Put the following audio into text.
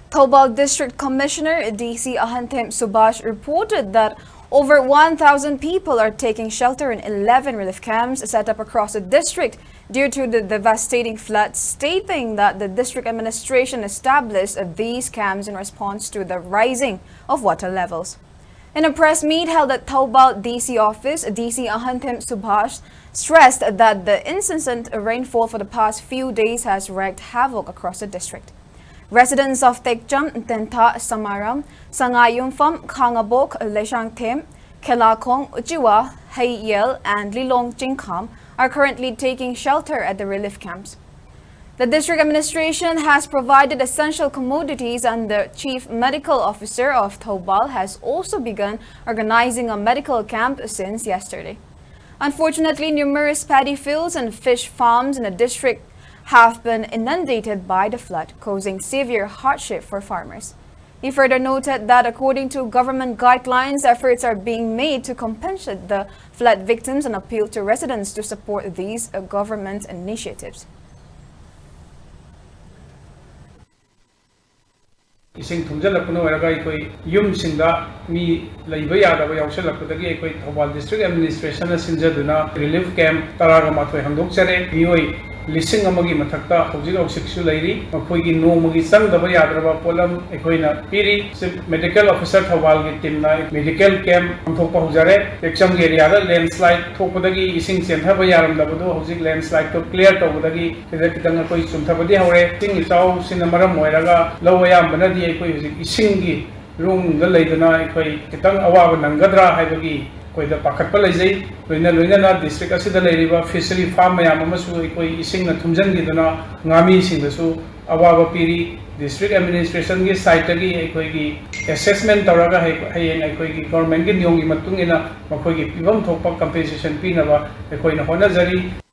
Thoubal District Commissioner DC Ahantem Subhash reported that over 1,000 people are taking shelter in 11 relief camps set up across the district due to the devastating floods, stating that the district administration established these camps in response to the rising of water levels. In a press meet held at Thoubal DC office, DC Ahantem Subhash stressed that the incessant rainfall for the past few days has wreaked havoc across the district. Residents of Tekcham, Tenta, Samaram, Sangayumfam, Khangabok, Leshangthem, Kelakong, Uchiwa, Haiyel, and Lilong Chingkham are currently taking shelter at the relief camps. The district administration has provided essential commodities, and the chief medical officer of Thoubal has also begun organizing a medical camp since yesterday. Unfortunately, numerous paddy fields and fish farms in the district have been inundated by the flood, causing severe hardship for farmers. He further noted that according to government guidelines, efforts are being made to compensate the flood victims and appeal to residents to support these government initiatives. Ising thumjalakno eraga ikoi yum singda mi leiba yadaba yausalakudagi ikoi Thoubal district administration sinjaduna relief camp taraga mathoi hangdokchare mioi lising amagi mathakta hojik hojiksu leiri makhoigi nomagi sangdaba yadraba polam ekoina piri medical officer Thoubal gi team na medical camp amthokpa hojare Tekcham area da landslide thokpadagi ising senthaba yaramdabadu hojik landslide to clear tobadagi kitang koi chumthabadi hore sing isau sinamaram moiraga lawaya banadi ekoi hojik ising room da leidana ekoi kitang awaba nangadra haibagi koida pakhatpa leijai loina na district asida leiriba fishery farm mayam amasu ekoi ising na thumjan gidana ngami singdasu awaba piri district administration gi site gi ekoi gi assessment tawraga hayeng ekoi gi government gi niyong gi matung ina makoi gi pibam thokpa compensation pinaba ekoi na honajari.